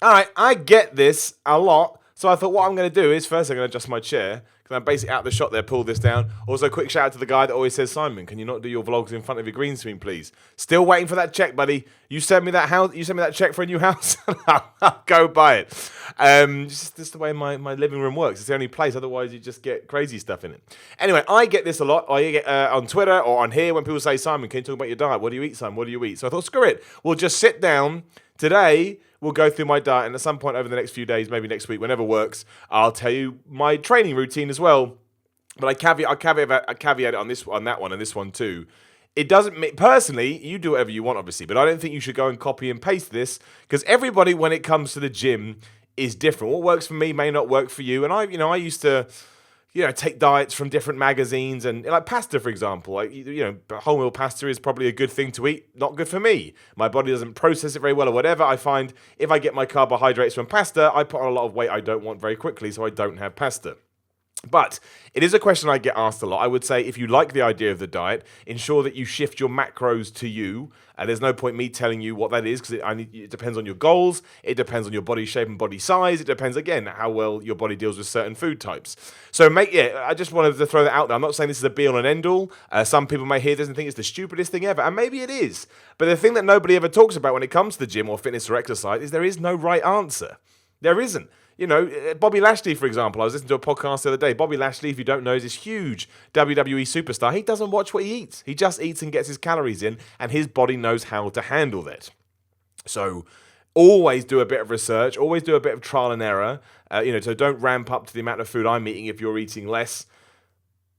All right, I get this a lot. So I thought what I'm going to do is first I'm going to adjust my chair because I'm basically out the shot there, pull this down. Also, quick shout out to the guy that always says, Simon, can you not do your vlogs in front of your green screen, please? Still waiting for that check, buddy. You send me that house. You send me that check for a new house. I'll go buy it. Just the way my living room works. It's the only place. Otherwise, you just get crazy stuff in it. Anyway, I get this a lot. I get on Twitter or on here when people say, Simon, can you talk about your diet? What do you eat, Simon? What do you eat? So I thought, screw it. We'll just sit down. Today, we'll go through my diet, and at some point over the next few days, maybe next week, whenever works, I'll tell you my training routine as well. But I caveat it on that one, and this one too. It doesn't mean, personally, you do whatever you want, obviously, but I don't think you should go and copy and paste this because everybody, when it comes to the gym, is different. What works for me may not work for you, and I used to. Take diets from different magazines and like pasta, for example. Like, wholemeal pasta is probably a good thing to eat. Not good for me. My body doesn't process it very well or whatever. I find if I get my carbohydrates from pasta, I put on a lot of weight I don't want very quickly, so I don't have pasta. But it is a question I get asked a lot. I would say if you like the idea of the diet, ensure that you shift your macros to you. There's no point me telling you what that is because it depends on your goals. It depends on your body shape and body size. It depends, again, how well your body deals with certain food types. So, I just wanted to throw that out there. I'm not saying this is a be-all and end-all. Some people may hear this and think it's the stupidest thing ever, and maybe it is. But the thing that nobody ever talks about when it comes to the gym or fitness or exercise is there is no right answer. There isn't. Bobby Lashley, for example, I was listening to a podcast the other day. Bobby Lashley, if you don't know, is this huge WWE superstar. He doesn't watch what he eats. He just eats and gets his calories in, and his body knows how to handle that. So always do a bit of research. Always do a bit of trial and error. So don't ramp up to the amount of food I'm eating if you're eating less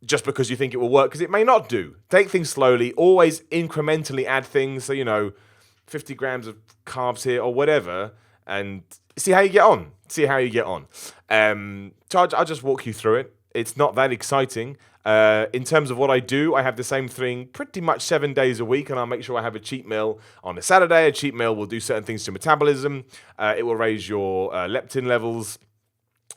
just because you think it will work, because it may not do. Take things slowly. Always incrementally add things. So, 50 grams of carbs here or whatever, and see how you get on. I'll just walk you through it. It's not that exciting. In terms of what I do, I have the same thing pretty much 7 days a week, and I'll make sure I have a cheat meal on a Saturday. A cheat meal will do certain things to metabolism. It will raise your leptin levels.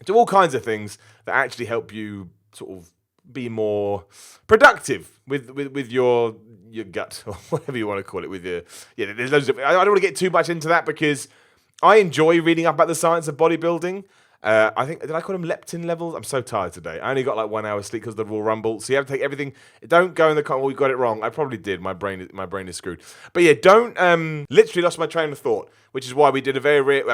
Do all kinds of things that actually help you sort of be more productive with your gut, or whatever you want to call it. There's loads of. I don't want to get too much into that because I enjoy reading up about the science of bodybuilding. I think, did I call them leptin levels? I'm so tired today. I only got like 1 hour sleep because of the Royal Rumble. So you have to take everything. Don't go in the comment, we got it wrong. I probably did. My brain is screwed. But yeah, don't, literally lost my train of thought, which is why we did a very rare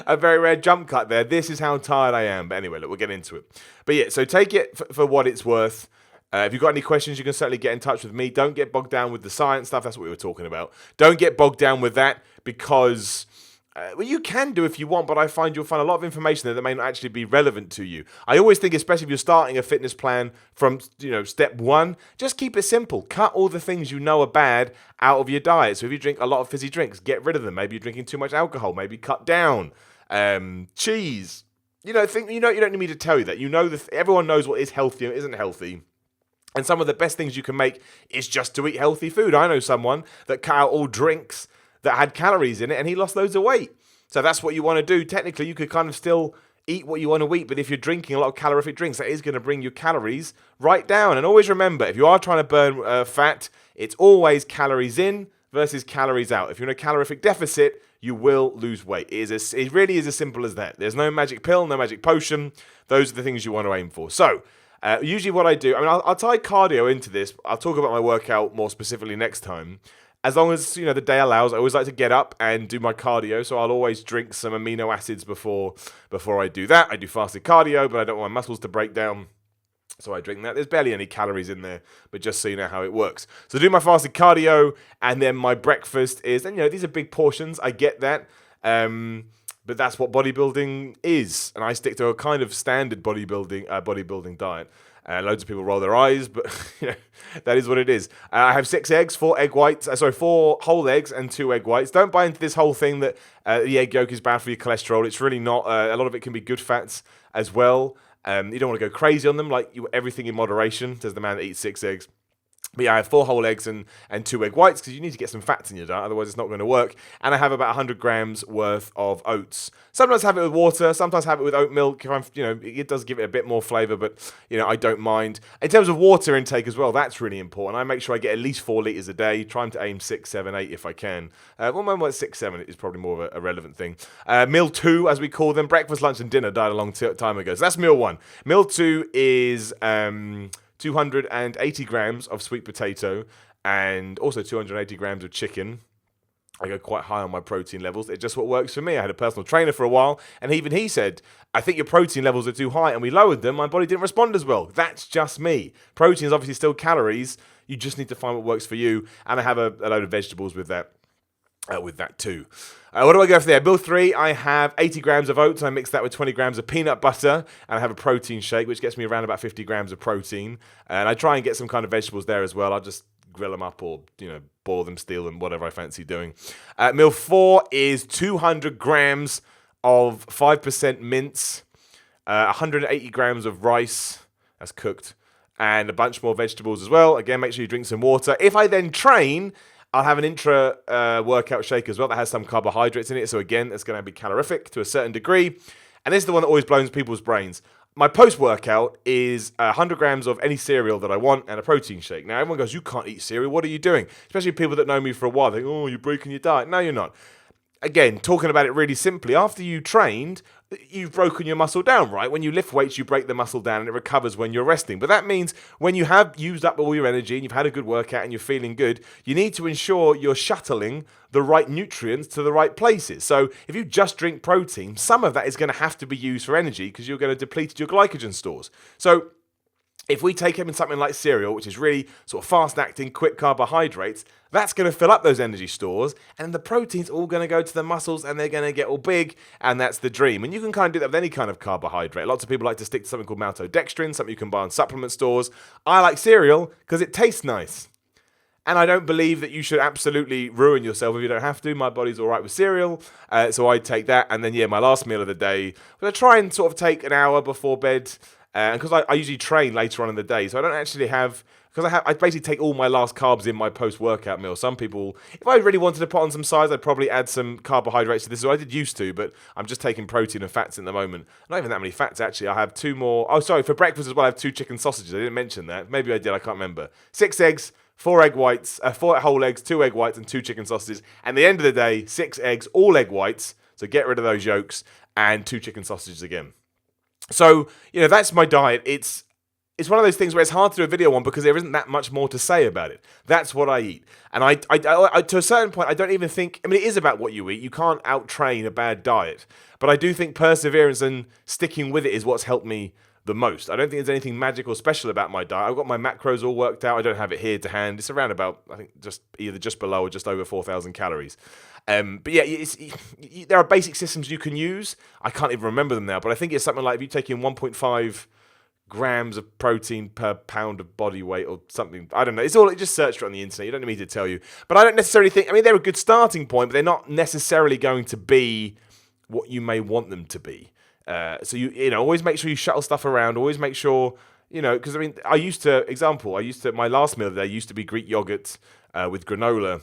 a very rare jump cut there. This is how tired I am. But anyway, look, we'll get into it. But yeah, so take it for what it's worth. If you've got any questions, you can certainly get in touch with me. Don't get bogged down with the science stuff. That's what we were talking about. Don't get bogged down with that because, you can do if you want, but I find you'll find a lot of information there that may not actually be relevant to you. I always think, especially if you're starting a fitness plan from, step one, just keep it simple. Cut all the things you know are bad out of your diet. So if you drink a lot of fizzy drinks, get rid of them. Maybe you're drinking too much alcohol. Maybe cut down. Cheese. You don't need me to tell you that. Everyone knows what is healthy and isn't healthy. And some of the best things you can make is just to eat healthy food. I know someone that cut out all drinks that had calories in it and he lost loads of weight. So that's what you want to do. Technically, you could kind of still eat what you want to eat, but if you're drinking a lot of calorific drinks, that is going to bring your calories right down. And always remember, if you are trying to burn fat, it's always calories in versus calories out. If you're in a calorific deficit, you will lose weight. It really is as simple as that. There's no magic pill, no magic potion. Those are the things you want to aim for. So, usually what I do, I'll tie cardio into this. I'll talk about my workout more specifically next time. As long as, the day allows, I always like to get up and do my cardio. So I'll always drink some amino acids before I do that. I do fasted cardio, but I don't want my muscles to break down. So I drink that. There's barely any calories in there, but just so you know how it works. So I do my fasted cardio, and then my breakfast is, and these are big portions. I get that. But that's what bodybuilding is, and I stick to a kind of standard bodybuilding diet. Loads of people roll their eyes, but that is what it is. I have 6 eggs, 4 whole eggs and 2 egg whites. Don't buy into this whole thing that the egg yolk is bad for your cholesterol. It's really not. A lot of it can be good fats as well. You don't want to go crazy on them, everything in moderation, says the man that eats 6 eggs. But yeah, I have 4 whole eggs and 2 egg whites because you need to get some fats in your diet, otherwise it's not going to work. And I have about 100 grams worth of oats. Sometimes have it with water, sometimes have it with oat milk. If I'm, it does give it a bit more flavour, but I don't mind. In terms of water intake as well, that's really important. I make sure I get at least 4 litres a day, trying to aim 6, 7, 8 if I can. Well, 6, 7 is probably more of a relevant thing. Meal 2, as we call them, breakfast, lunch and dinner died a long time ago. So that's meal 1. Meal 2 is 280 grams of sweet potato and also 280 grams of chicken. I go quite high on my protein levels. It's just what works for me. I had a personal trainer for a while, and even he said, I think your protein levels are too high, and we lowered them. My body didn't respond as well. That's just me. Protein is obviously still calories. You just need to find what works for you, and I have a load of vegetables with that. Too. What do I go for there? Meal 3, I have 80 grams of oats. I mix that with 20 grams of peanut butter, and I have a protein shake, which gets me around about 50 grams of protein. And I try and get some kind of vegetables there as well. I'll just grill them up or, boil them, steal them, whatever I fancy doing. Meal 4 is 200 grams of 5% mince, 180 grams of rice, that's cooked, and a bunch more vegetables as well. Again, make sure you drink some water. If I then train, I'll have an intra-workout shake as well that has some carbohydrates in it. So again, it's going to be calorific to a certain degree. And this is the one that always blows people's brains. My post-workout is 100 grams of any cereal that I want and a protein shake. Now, everyone goes, you can't eat cereal. What are you doing? Especially people that know me for a while. They think, oh, you're breaking your diet. No, you're not. Again, talking about it really simply, after you trained, you've broken your muscle down, right? When you lift weights, you break the muscle down and it recovers when you're resting. But that means when you have used up all your energy and you've had a good workout and you're feeling good, you need to ensure you're shuttling the right nutrients to the right places. So if you just drink protein, some of that is going to have to be used for energy because you're going to deplete your glycogen stores. So if we take in something like cereal, which is really sort of fast-acting, quick carbohydrates, that's going to fill up those energy stores, and the protein's all going to go to the muscles, and they're going to get all big, and that's the dream. And you can kind of do that with any kind of carbohydrate. Lots of people like to stick to something called maltodextrin, something you can buy in supplement stores. I like cereal because it tastes nice. And I don't believe that you should absolutely ruin yourself if you don't have to. My body's all right with cereal, so I take that. And then, my last meal of the day, I try and sort of take an hour before bed, because I usually train later on in the day, so I don't actually have, because I basically take all my last carbs in my post-workout meal. Some people, if I really wanted to put on some size, I'd probably add some carbohydrates to this. So I did used to, but I'm just taking protein and fats at the moment. Not even that many fats, actually. I have 2 more. Oh, sorry, for breakfast as well, I have 2 chicken sausages. I didn't mention that. Maybe I did, I can't remember. 6 eggs, 4 egg whites, 4 whole eggs, 2 egg whites, and 2 chicken sausages. And at the end of the day, 6 eggs, all egg whites. So get rid of those yolks, and 2 chicken sausages again. So, that's my diet. It's one of those things where it's hard to do a video on because there isn't that much more to say about it. That's what I eat. And I to a certain point, I don't even think, it is about what you eat. You can't out-train a bad diet. But I do think perseverance and sticking with it is what's helped me the most. I don't think there's anything magical or special about my diet. I've got my macros all worked out. I don't have it here to hand. It's around about, I think, just below or just over 4,000 calories. But yeah, there are basic systems you can use. I can't even remember them now, but I think it's something like if you take in 1.5 grams of protein per pound of body weight or something. I don't know. Just search for it on the internet. You don't need me to tell you. But I don't necessarily think, they're a good starting point, but they're not necessarily going to be what you may want them to be. So always make sure you shuttle stuff around. Always make sure, because my last meal of the day used to be Greek yogurt with granola.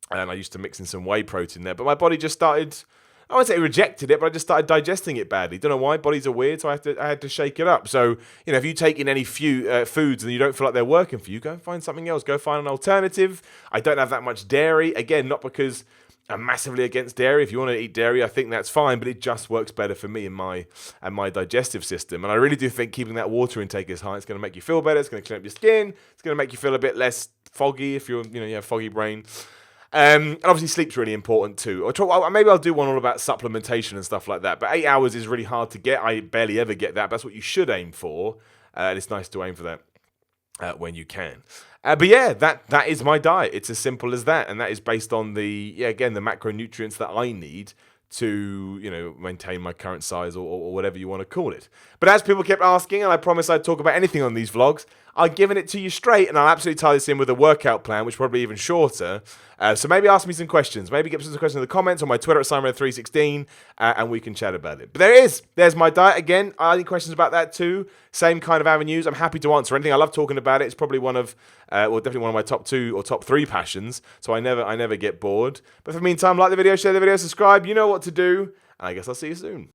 And I used to mix in some whey protein there. But my body just started, I wouldn't say it rejected it, but I just started digesting it badly. Don't know why. Bodies are weird, so I had to shake it up. So, if you take in any few foods and you don't feel like they're working for you, go and find something else. Go find an alternative. I don't have that much dairy. Again, not because I'm massively against dairy. If you want to eat dairy, I think that's fine, but it just works better for me and my digestive system. And I really do think keeping that water intake as high, it's going to make you feel better. It's going to clean up your skin. It's going to make you feel a bit less foggy if you have foggy brain. And obviously sleep's really important too. Maybe I'll do one all about supplementation and stuff like that. But 8 hours is really hard to get. I barely ever get that. But that's what you should aim for. And it's nice to aim for that when you can. But yeah, that is my diet. It's as simple as that. And that is based on the macronutrients that I need to, maintain my current size or whatever you want to call it. But as people kept asking, and I promised I'd talk about anything on these vlogs, I've given it to you straight, and I'll absolutely tie this in with a workout plan, which is probably even shorter. So maybe ask me some questions. Maybe get some questions in the comments on my Twitter at SimonRed316, and we can chat about it. But there it is. There's my diet again. Any questions about that too? Same kind of avenues. I'm happy to answer anything. I love talking about it. It's probably one of, definitely one of my top 2 or top 3 passions. So I never get bored. But for the meantime, like the video, share the video, subscribe. You know what to do. And I guess I'll see you soon.